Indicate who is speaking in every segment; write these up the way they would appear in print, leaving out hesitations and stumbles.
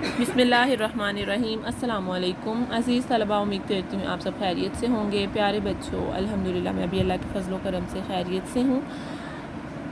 Speaker 1: بسم اللہ الرحمن الرحیم۔ السلام علیکم عزیز طلباء، امید کرتی ہوں آپ سب خیریت سے ہوں گے۔ پیارے بچوں، الحمدللہ میں بھی اللہ کے فضل و کرم سے خیریت سے ہوں۔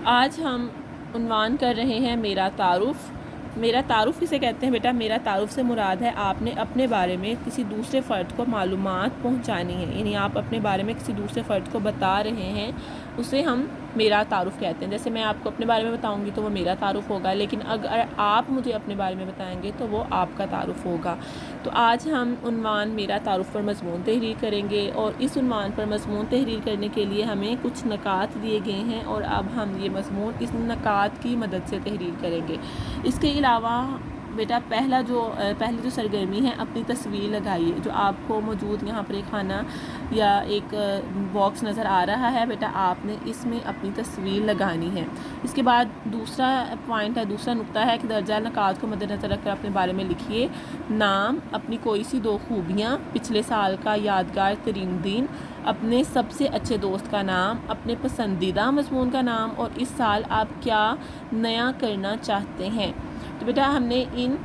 Speaker 1: آج ہم عنوان کر رہے ہیں میرا تعارف۔ میرا تعارف کسے کہتے ہیں بیٹا؟ میرا تعارف سے مراد ہے آپ نے اپنے بارے میں کسی دوسرے فرد کو معلومات پہنچانی ہے، یعنی آپ اپنے بارے میں کسی دوسرے فرد کو بتا رہے ہیں، اسے ہم میرا تعارف کہتے ہیں۔ جیسے میں آپ کو اپنے بارے میں بتاؤں گی تو وہ میرا تعارف ہوگا، لیکن اگر آپ مجھے اپنے بارے میں بتائیں گے تو وہ آپ کا تعارف ہوگا۔ تو آج ہم عنوان میرا تعارف پر مضمون تحریر کریں گے، اور اس عنوان پر مضمون تحریر کرنے کے لیے ہمیں کچھ نکات دیے گئے ہیں، اور اب ہم یہ مضمون اس نکات کی مدد سے تحریر کریں گے۔ اس کے علاوہ بیٹا پہلی جو سرگرمی ہے، اپنی تصویر لگائیے۔ جو آپ کو موجود یہاں پر ایک خانہ یا ایک باکس نظر آ رہا ہے بیٹا، آپ نے اس میں اپنی تصویر لگانی ہے۔ اس کے بعد دوسرا پوائنٹ ہے، دوسرا نقطہ ہے کہ درجہ نکات کو مد نظر رکھ کر اپنے بارے میں لکھیے نام، اپنی کوئی سی 2 خوبیاں، پچھلے سال کا یادگار ترین دن، اپنے سب سے اچھے دوست کا نام، اپنے پسندیدہ مضمون کا نام، اور اس سال آپ کیا نیا کرنا چاہتے ہیں۔ تو بیٹا ہم نے ان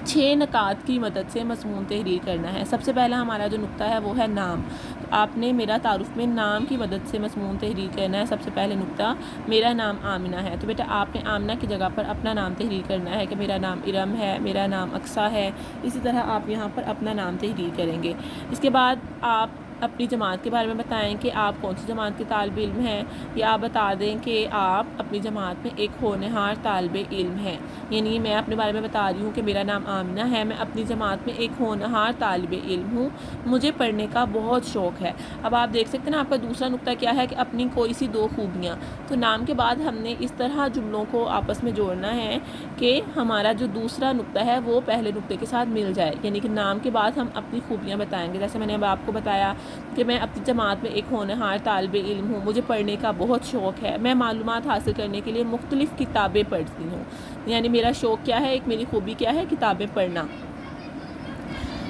Speaker 1: 6 نکات کی مدد سے مضمون تحریر کرنا ہے۔ سب سے پہلا ہمارا جو نقطہ ہے وہ ہے نام۔ تو آپ نے میرا تعارف میں نام کی مدد سے مضمون تحریر کرنا ہے۔ سب سے پہلے نقطہ، میرا نام آمنہ ہے، تو بیٹا آپ نے آمنہ کی جگہ پر اپنا نام تحریر کرنا ہے کہ میرا نام ارم ہے، میرا نام اقصیٰ ہے۔ اسی طرح آپ یہاں پر اپنا نام تحریر کریں گے۔ اس کے بعد آپ اپنی جماعت کے بارے میں بتائیں کہ آپ کون سی جماعت کے طالب علم ہیں، یا آپ بتا دیں کہ آپ اپنی جماعت میں ایک ہونہار طالب علم ہیں۔ یعنی میں اپنے بارے میں بتا رہی ہوں کہ میرا نام آمنہ ہے، میں اپنی جماعت میں ایک ہونہار طالب علم ہوں، مجھے پڑھنے کا بہت شوق ہے۔ اب آپ دیکھ سکتے ہیں نا، آپ کا دوسرا نقطہ کیا ہے کہ اپنی کوئی سی 2 خوبیاں۔ تو نام کے بعد ہم نے اس طرح جملوں کو آپس میں جوڑنا ہے کہ ہمارا جو دوسرا نقطہ ہے وہ پہلے نقطے کے ساتھ مل جائے، یعنی کہ نام کے بعد ہم اپنی خوبیاں بتائیں گے۔ جیسے میں نے اب آپ کو بتایا کہ میں اپنی جماعت میں ایک ہونہار طالب علم ہوں، مجھے پڑھنے کا بہت شوق ہے، میں معلومات حاصل کرنے کے لیے مختلف کتابیں پڑھتی ہوں۔ یعنی میرا شوق کیا ہے، ایک میری خوبی کیا ہے، کتابیں پڑھنا۔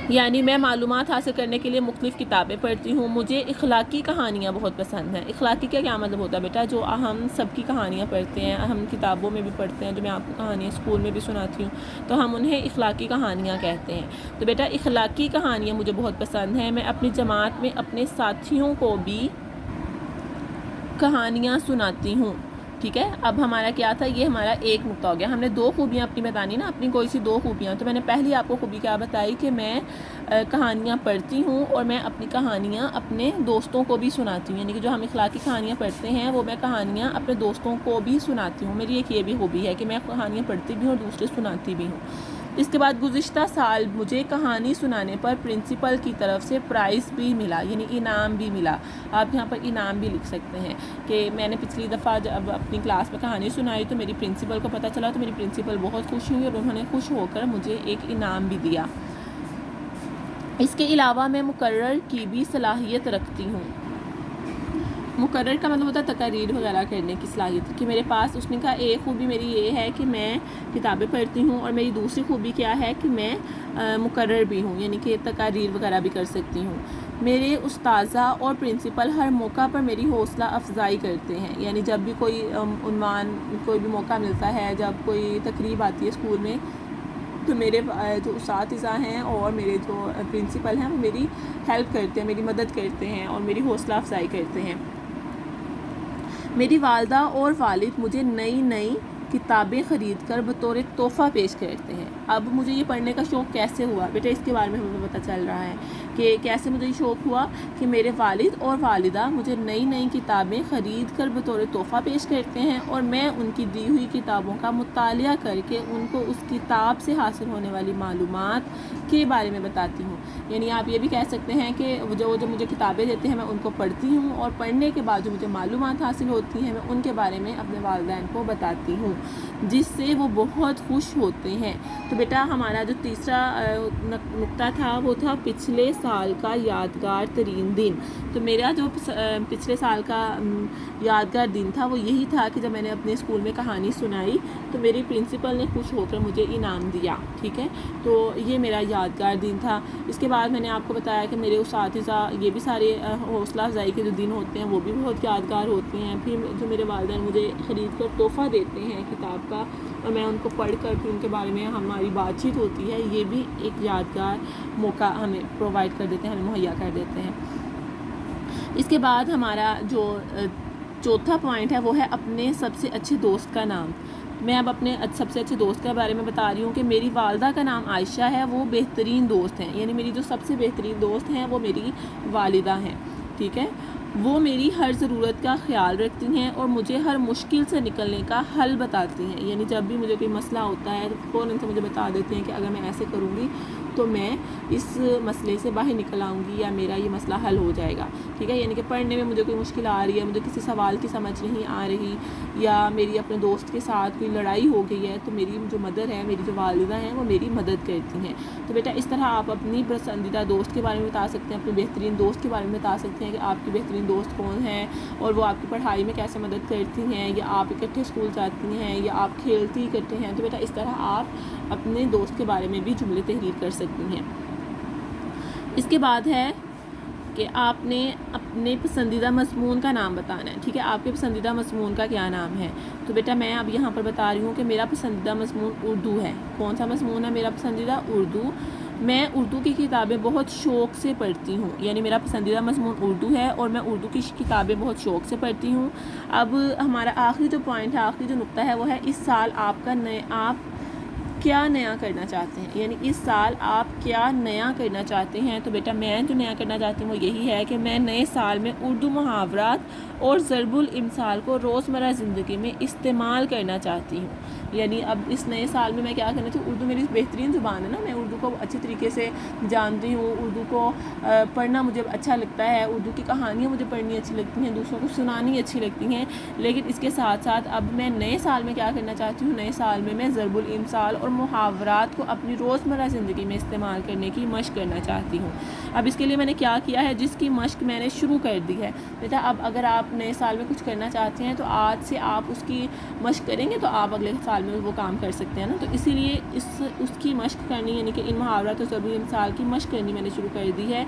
Speaker 1: یعنی میں معلومات حاصل کرنے کے لیے مختلف کتابیں پڑھتی ہوں، مجھے اخلاقی کہانیاں بہت پسند ہیں۔ اخلاقی کا کیا مطلب ہوتا ہے بیٹا؟ جو ہم سب کی کہانیاں پڑھتے ہیں، ہم کتابوں میں بھی پڑھتے ہیں، جو میں آپ کو کہانیاں اسکول میں بھی سناتی ہوں، تو ہم انہیں اخلاقی کہانیاں کہتے ہیں۔ تو بیٹا اخلاقی کہانیاں مجھے بہت پسند ہیں، میں اپنی جماعت میں اپنے ساتھیوں کو بھی کہانیاں سناتی ہوں۔ ٹھیک ہے، اب ہمارا کیا تھا، یہ ہمارا ایک نقطہ ہو گیا۔ ہم نے 2 خوبیاں اپنی بتانی نا، اپنی کوئی سی 2 خوبیاں۔ تو میں نے پہلی آپ کو خوبی کیا بتائی کہ میں کہانیاں پڑھتی ہوں، اور میں اپنی کہانیاں اپنے دوستوں کو بھی سناتی ہوں۔ یعنی کہ جو ہم اخلاقی کہانیاں پڑھتے ہیں وہ میں کہانیاں اپنے دوستوں کو بھی سناتی ہوں۔ میری ایک یہ بھی خوبی ہے کہ میں کہانیاں پڑھتی بھی ہوں اور دوسرے سناتی بھی ہوں۔ اس کے بعد گزشتہ سال مجھے کہانی سنانے پر پرنسپل کی طرف سے پرائز بھی ملا، یعنی انعام بھی ملا۔ آپ یہاں پر انعام بھی لکھ سکتے ہیں کہ میں نے پچھلی دفعہ جب اپنی کلاس میں کہانی سنائی تو میری پرنسپل کو پتہ چلا، تو میری پرنسپل بہت خوش ہوئی اور انہوں نے خوش ہو کر مجھے ایک انعام بھی دیا۔ اس کے علاوہ میں مقرر کی بھی صلاحیت رکھتی ہوں۔ مقرر کا مطلب ہوتا ہے تقاریر وغیرہ کرنے کی صلاحیت، کہ میرے پاس، اس نے کہا ایک خوبی میری یہ ہے کہ میں کتابیں پڑھتی ہوں، اور میری دوسری خوبی کیا ہے کہ میں مقرر بھی ہوں، یعنی کہ تقاریر وغیرہ بھی کر سکتی ہوں۔ میرے استاذہ اور پرنسپل ہر موقع پر میری حوصلہ افزائی کرتے ہیں، یعنی جب بھی کوئی عنوان، کوئی بھی موقع ملتا ہے، جب کوئی تقریب آتی ہے اسکول میں، تو میرے جو اساتذہ ہیں اور میرے جو پرنسپل ہیں وہ میری ہیلپ کرتے ہیں، میری مدد کرتے ہیں اور میری حوصلہ افزائی کرتے ہیں۔ میری والدہ اور والد مجھے نئی نئی کتابیں خرید کر بطور تحفہ پیش کرتے ہیں۔ اب مجھے یہ پڑھنے کا شوق کیسے ہوا بیٹا، اس کے بارے میں ہمیں پتہ چل رہا ہے کہ کیسے مجھے یہ شوق ہوا کہ میرے والد اور والدہ مجھے نئی نئی کتابیں خرید کر بطور تحفہ پیش کرتے ہیں، اور میں ان کی دی ہوئی کتابوں کا مطالعہ کر کے ان کو اس کتاب سے حاصل ہونے والی معلومات کے بارے میں بتاتی ہوں۔ یعنی آپ یہ بھی کہہ سکتے ہیں کہ جو مجھے کتابیں دیتے ہیں میں ان کو پڑھتی ہوں، اور پڑھنے کے بعد جو مجھے معلومات حاصل ہوتی ہیں میں ان کے بارے میں اپنے والدین کو بتاتی ہوں، جس سے وہ بہت خوش ہوتے ہیں۔ تو بیٹا ہمارا جو تیسرا نقطہ تھا وہ تھا پچھلے سال کا یادگار ترین دن۔ تو میرا جو پچھلے سال کا یادگار دن تھا وہ یہی تھا کہ جب میں نے اپنے اسکول میں کہانی سنائی تو میری پرنسپل نے خوش ہو کر مجھے انعام دیا۔ ٹھیک ہے، تو یہ میرا یادگار دن تھا۔ اس کے بعد میں نے آپ کو بتایا کہ میرے اساتذہ، یہ بھی سارے حوصلہ افزائی کے جو دن ہوتے ہیں وہ بھی بہت یادگار ہوتے ہیں۔ پھر جو میرے والدین مجھے خرید کر تحفہ دیتے ہیں کتاب کا اور میں ان کو پڑھ کر پھر ان کے بارے میں ہماری بات چیت ہوتی ہے، یہ بھی ایک یادگار موقع ہمیں پرووائڈ کر دیتے ہیں، ہمیں مہیا کر دیتے ہیں۔ اس کے بعد ہمارا جو چوتھا پوائنٹ ہے وہ ہے اپنے سب سے اچھے دوست کا نام۔ میں اب اپنے سب سے اچھے دوست کے بارے میں بتا رہی ہوں کہ میری والدہ کا نام عائشہ ہے، وہ بہترین دوست ہیں، یعنی میری جو سب سے بہترین دوست ہیں وہ میری والدہ ہیں، ٹھیک ہے۔ وہ میری ہر ضرورت کا خیال رکھتی ہیں اور مجھے ہر مشکل سے نکلنے کا حل بتاتی ہیں، یعنی جب بھی مجھے کوئی مسئلہ ہوتا ہے تو فوراً سے مجھے بتا دیتے ہیں کہ اگر میں ایسے کروں گی تو میں اس مسئلے سے باہر نکل آؤں گی یا میرا یہ مسئلہ حل ہو جائے گا، ٹھیک ہے۔ یعنی کہ پڑھنے میں مجھے کوئی مشکل آ رہی ہے، مجھے کسی سوال کی سمجھ نہیں آ رہی، یا میری اپنے دوست کے ساتھ کوئی لڑائی ہو گئی ہے تو میری جو مدر ہے، میری جو والدہ ہیں، وہ میری مدد کرتی ہیں۔ تو بیٹا اس طرح آپ اپنی پسندیدہ دوست کے بارے میں بتا سکتے ہیں، اپنے بہترین دوست کے بارے میں بتا سکتے ہیں کہ آپ کی بہترین دوست کون ہیں اور وہ آپ کی پڑھائی میں کیسے مدد کرتی ہیں، یا آپ اکٹھے اسکول جاتی ہیں، یا آپ کھیلتی کرتے ہیں۔ تو بیٹا اس طرح آپ اپنے دوست کے بارے میں بھی جملے تحریر کر سکتی ہیں۔ اس کے بعد ہے کہ آپ نے اپنے پسندیدہ مضمون کا نام بتانا ہے، ٹھیک ہے۔ آپ کے پسندیدہ مضمون کا کیا نام ہے؟ تو بیٹا میں اب یہاں پر بتا رہی ہوں کہ میرا پسندیدہ مضمون اردو ہے۔ کون سا مضمون ہے میرا پسندیدہ؟ اردو۔ میں اردو کی کتابیں بہت شوق سے پڑھتی ہوں، یعنی میرا پسندیدہ مضمون اردو ہے اور میں اردو کی کتابیں بہت شوق سے پڑھتی ہوں۔ اب ہمارا آخری جو پوائنٹ ہے، آخری جو نقطہ ہے وہ ہے اس سال آپ کیا نیا کرنا چاہتے ہیں، یعنی اس سال آپ کیا نیا کرنا چاہتے ہیں۔ تو بیٹا میں جو نیا کرنا چاہتی ہوں وہ یہی ہے کہ میں نئے سال میں اردو محاورات اور ضرب الامثال کو روزمرہ زندگی میں استعمال کرنا چاہتی ہوں۔ یعنی اب اس نئے سال میں کیا کرنا چاہتی ہوں، اردو میری بہترین زبان ہے نا، میں اردو کو اچھی طریقے سے جانتی ہوں، اردو کو پڑھنا مجھے اچھا لگتا ہے، اردو کی کہانیاں مجھے پڑھنی اچھی لگتی ہیں، دوسروں کو سنانی اچھی لگتی ہیں۔ لیکن اس کے ساتھ ساتھ اب میں نئے سال میں کیا کرنا چاہتی ہوں، نئے سال میں ضرب الامثال اور محاورات کو اپنی روزمرہ زندگی میں استعمال کرنے کی مشق کرنا چاہتی ہوں۔ اب اس کے لیے میں نے کیا کیا ہے، جس کی مشق میں نے شروع کر دی ہے۔ بیٹا اب اگر آپ نئے سال میں کچھ کرنا چاہتے ہیں تو آج سے آپ اس کی مشق کریں گے تو آپ اگلے سال میں وہ کام کر سکتے ہیں نا۔ تو اسی لیے اس کی مشق کرنی، یعنی کہ ان محاورات اور ضرب الامثال کی مشق کرنی میں نے شروع کر دی ہے۔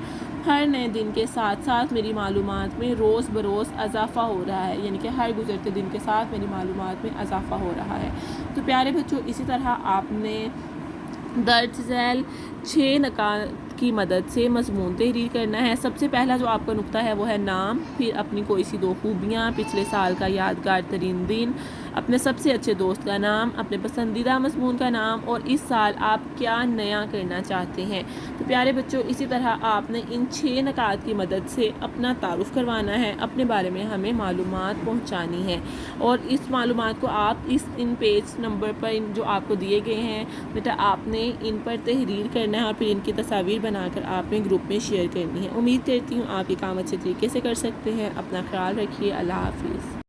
Speaker 1: ہر نئے دن کے ساتھ ساتھ میری معلومات میں روز بروز اضافہ ہو رہا ہے، یعنی کہ ہر گزرتے دن کے ساتھ میری معلومات میں اضافہ ہو رہا ہے۔ تو پیارے بچوں، اسی طرح آپ نے درج ذیل 6 نکات کی مدد سے مضمون تحریر کرنا ہے۔ سب سے پہلا جو آپ کا نقطہ ہے وہ ہے نام، پھر اپنی کوئی سی 2 خوبیاں، پچھلے سال کا یادگار ترین دن، اپنے سب سے اچھے دوست کا نام، اپنے پسندیدہ مضمون کا نام اور اس سال آپ کیا نیا کرنا چاہتے ہیں۔ تو پیارے بچوں، اسی طرح آپ نے ان 6 نکات کی مدد سے اپنا تعارف کروانا ہے، اپنے بارے میں ہمیں معلومات پہنچانی ہے، اور اس معلومات کو آپ ان پیج نمبر پر جو آپ کو دیے گئے ہیں بیٹا آپ نے ان پر تحریر کرنا ہے اور پھر ان کی تصاویر بنا کر آپ نے گروپ میں شیئر کرنی ہے۔ امید کرتی ہوں آپ یہ کام اچھے طریقے سے کر سکتے ہیں۔ اپنا خیال رکھیے۔ اللہ حافظ۔